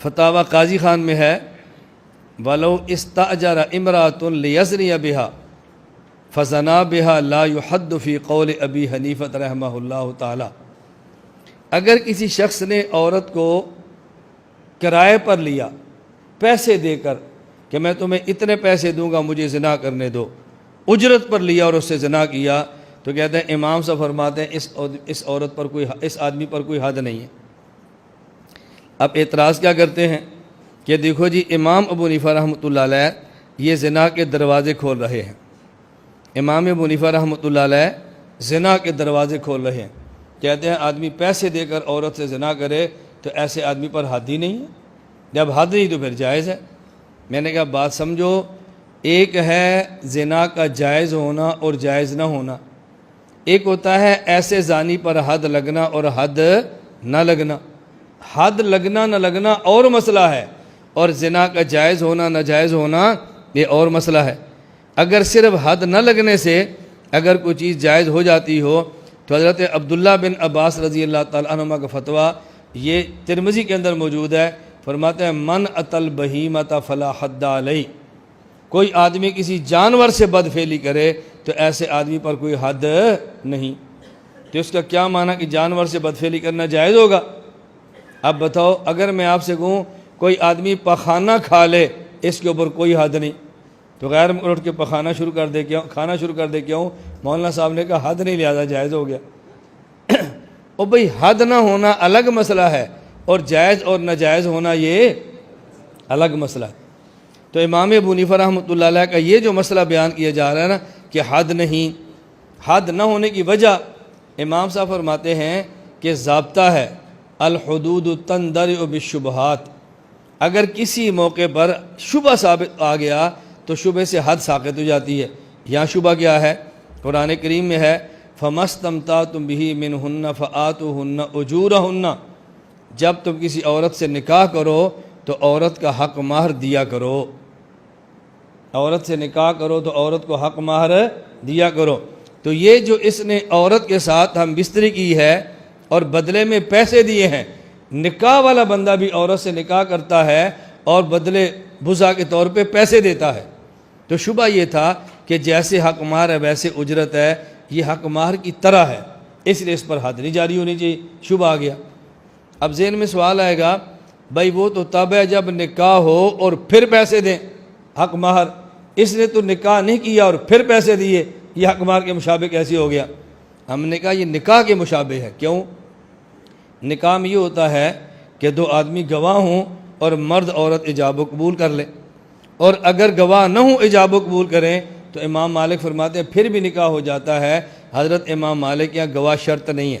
فتاوی قاضی خان میں ہے وَلَوْ اسْتَأْجَرَ امْرَأَةٌ لِيَزْنِيَ بِهَا فَزَنَا بِهَا لَا يُحَدُّ فِي قَوْلِ ابی حنیفۃ رحمہ اللہ تعالی۔ اگر کسی شخص نے عورت کو کرائے پر لیا پیسے دے کر کہ میں تمہیں اتنے پیسے دوں گا مجھے زنا کرنے دو، اجرت پر لیا اور اس سے زنا کیا، تو کہتے ہیں امام صاحب فرماتے ہیں اس عورت پر اس آدمی پر کوئی حد نہیں ہے۔ اب اعتراض کیا کرتے ہیں کہ دیکھو جی امام ابو حنیفہ رحمۃ اللہ علیہ یہ زنا کے دروازے کھول رہے ہیں، امام ابو حنیفہ رحمۃ اللہ علیہ زنا کے دروازے کھول رہے ہیں، کہتے ہیں آدمی پیسے دے کر عورت سے زنا کرے تو ایسے آدمی پر حد ہی نہیں ہے، جب حد نہیں تو پھر جائز ہے۔ میں نے کہا بات سمجھو، ایک ہے زنا کا جائز ہونا اور جائز نہ ہونا، ایک ہوتا ہے ایسے زانی پر حد لگنا اور حد نہ لگنا۔ حد لگنا نہ لگنا اور مسئلہ ہے، اور زنا کا جائز ہونا ناجائز ہونا یہ اور مسئلہ ہے۔ اگر صرف حد نہ لگنے سے اگر کوئی چیز جائز ہو جاتی ہو تو حضرت عبداللہ بن عباس رضی اللہ تعالیٰ عنہما کا فتویٰ یہ ترمذی کے اندر موجود ہے، فرماتے ہیں من اتل بہیمۃ فلا حد علیہ، کوئی آدمی کسی جانور سے بدفعلی کرے تو ایسے آدمی پر کوئی حد نہیں۔ تو اس کا کیا معنی کہ جانور سے بدفعلی کرنا جائز ہوگا؟ اب بتاؤ اگر میں آپ سے کہوں کوئی آدمی پخانہ کھا لے اس کے اوپر کوئی حد نہیں، تو غیر ملک اٹھ کے پخانہ شروع کر دے کیوں، کھانا شروع کر دے کیوں؟ مولانا صاحب نے کہا حد نہیں لہذا جائز ہو گیا۔ اور بھئی حد نہ ہونا الگ مسئلہ ہے اور جائز اور ناجائز ہونا یہ الگ مسئلہ ہے۔ تو امام ابو حنیفہ رحمۃ اللہ علیہ کا یہ جو مسئلہ بیان کیا جا رہا ہے نا کہ حد نہیں، حد نہ ہونے کی وجہ امام صاحب فرماتے ہیں کہ ضابطہ ہے الحدود تندرع بالشبہات، اگر کسی موقع پر شبہ ثابت آ گیا تو شبہ سے حد ساقط ہو جاتی ہے۔ یہاں شبہ کیا ہے؟ قرآن کریم میں ہے فَمَسْتَمْتَعْتُمْ بِهِ مِنْهُنَّ فَآتُوهُنَّ أُجُورَهُنَّ، جب تم کسی عورت سے نکاح کرو تو عورت کا حق مہر دیا کرو، عورت سے نکاح کرو تو عورت کو حق مہر دیا کرو۔ تو یہ جو اس نے عورت کے ساتھ ہم بستری کی ہے اور بدلے میں پیسے دیے ہیں، نکاح والا بندہ بھی عورت سے نکاح کرتا ہے اور بدلے بزا کے طور پہ پیسے دیتا ہے۔ تو شبہ یہ تھا کہ جیسے حق مہر ہے ویسے اجرت ہے، یہ حق مہر کی طرح ہے، اس لیے اس پر حد نہیں جاری ہونی چاہیے، شبہ آ گیا۔ اب ذہن میں سوال آئے گا بھائی وہ تو تب ہے جب نکاح ہو اور پھر پیسے دیں حق مہر، اس نے تو نکاح نہیں کیا اور پھر پیسے دیے، یہ حق مہر کے مشابہ کیسے ہو گیا؟ ہم نے کہا یہ نکاح کے مشابہ ہے۔ کیوں؟ نکاح میں یہ ہوتا ہے کہ دو آدمی گواہ ہوں اور مرد عورت ایجاب و قبول کر لیں، اور اگر گواہ نہ ہوں ایجاب و قبول کریں تو امام مالک فرماتے ہیں پھر بھی نکاح ہو جاتا ہے۔ حضرت امام مالک یہاں گواہ شرط نہیں ہے۔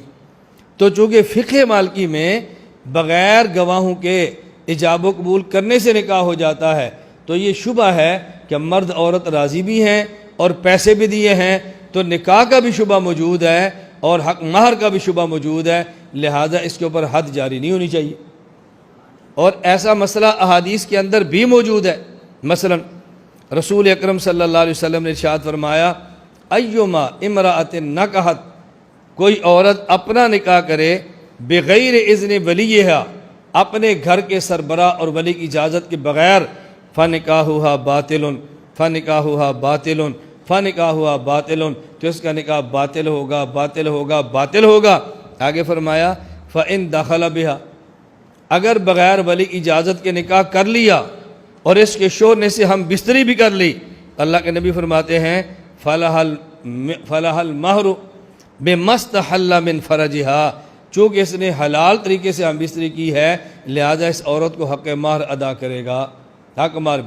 تو چونکہ فقہ مالکی میں بغیر گواہوں کے ایجاب و قبول کرنے سے نکاح ہو جاتا ہے، تو یہ شبہ ہے کہ مرد عورت راضی بھی ہیں اور پیسے بھی دیے ہیں، تو نکاح کا بھی شبہ موجود ہے اور حق مہر کا بھی شبہ موجود ہے، لہذا اس کے اوپر حد جاری نہیں ہونی چاہیے۔ اور ایسا مسئلہ احادیث کے اندر بھی موجود ہے، مثلا رسول اکرم صلی اللہ علیہ وسلم نے ارشاد فرمایا ایما امرأۃ نکحت، کوئی عورت اپنا نکاح کرے بغیر اذن ولیہا، اپنے گھر کے سربراہ اور ولی کی اجازت کے بغیر، فنکاحھا باطل فنکاحھا باطل فنکاحھا باطل، تو اس کا نکاح باطل ہوگا باطل ہوگا باطل ہوگا۔ آگے فرمایا فإن دخل بها، اگر بغیر ولی کی اجازت کے نکاح کر لیا اور اس کے شوہر سے ہم بستری بھی کر لی، اللہ کے نبی فرماتے ہیں فلها المہر بما استحل من فرجها، چونکہ اس نے حلال طریقے سے ہم بستری کی ہے لہذا اس عورت کو حق مہر ادا کرے گا، حق مہر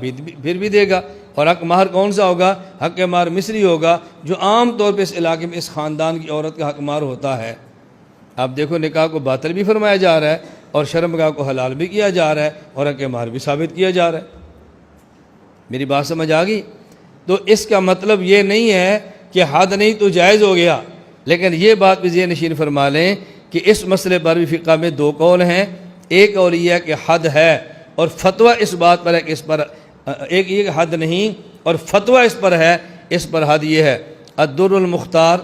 پھر بھی دے گا۔ اور حق مہر کون سا ہوگا؟ حق مہر مصری ہوگا، جو عام طور پہ اس علاقے میں اس خاندان کی عورت کا حق مہر ہوتا ہے۔ اب دیکھو نکاح کو باطل بھی فرمایا جا رہا ہے اور شرمگاہ کو حلال بھی کیا جا رہا ہے اور حق مہر بھی ثابت کیا جا رہا ہے۔ میری بات سمجھ آ گئی؟ تو اس کا مطلب یہ نہیں ہے کہ حد نہیں تو جائز ہو گیا، لیکن یہ بات بھی ذہن نشین فرما لیں کہ اس مسئلے پر بھی فقہ میں دو قول ہیں۔ ایک اور یہ ہے کہ حد ہے اور فتویٰ اس بات پر ہے کہ اس پر ایک یہ کہ حد نہیں اور فتویٰ اس پر ہے، اس پر حد یہ ہے۔ الدر المختار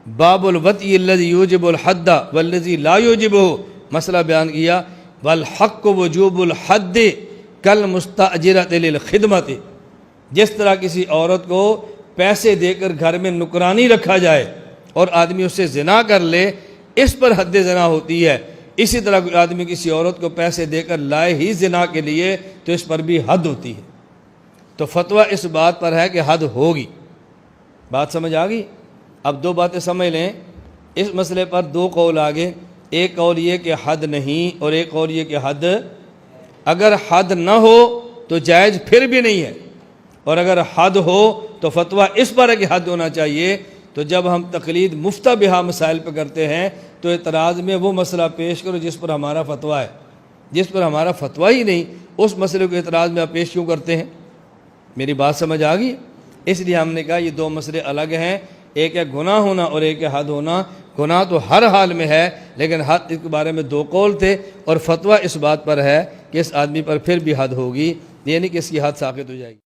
باب الوطی الذی یوجب الحد والذی لا یوجبہ، مسئلہ بیان کیا والحق وجوب الحد کالمستأجرۃ للخدمت، جس طرح کسی عورت کو پیسے دے کر گھر میں نکرانی رکھا جائے اور آدمی اس سے زنا کر لے، اس پر حد زنا ہوتی ہے، اسی طرح کوئی آدمی کسی عورت کو پیسے دے کر لائے ہی زنا کے لیے تو اس پر بھی حد ہوتی ہے۔ تو فتویٰ اس بات پر ہے کہ حد ہوگی۔ بات سمجھ آ گئی؟ اب دو باتیں سمجھ لیں، اس مسئلے پر دو قول آگے، ایک قول یہ کہ حد نہیں، اور ایک قول یہ کہ حد، اگر حد نہ ہو تو جائز پھر بھی نہیں ہے، اور اگر حد ہو تو فتویٰ اس پر ہے کہ حد ہونا چاہیے۔ تو جب ہم تقلید مفتہ بہا مسائل پہ کرتے ہیں تو اعتراض میں وہ مسئلہ پیش کرو جس پر ہمارا فتویٰ ہے، جس پر ہمارا فتویٰ ہی نہیں اس مسئلے کو اعتراض میں آپ پیش کیوں کرتے ہیں؟ میری بات سمجھ آ گئی؟ اس لیے ہم نے کہا یہ دو مسئلے الگ ہیں، ایک ہے گناہ ہونا اور ایک ہے حد ہونا۔ گناہ تو ہر حال میں ہے، لیکن حد کے بارے میں دو قول تھے، اور فتویٰ اس بات پر ہے کہ اس آدمی پر پھر بھی حد ہوگی، یعنی کہ اس کی حد ساقط ہو جائے گی۔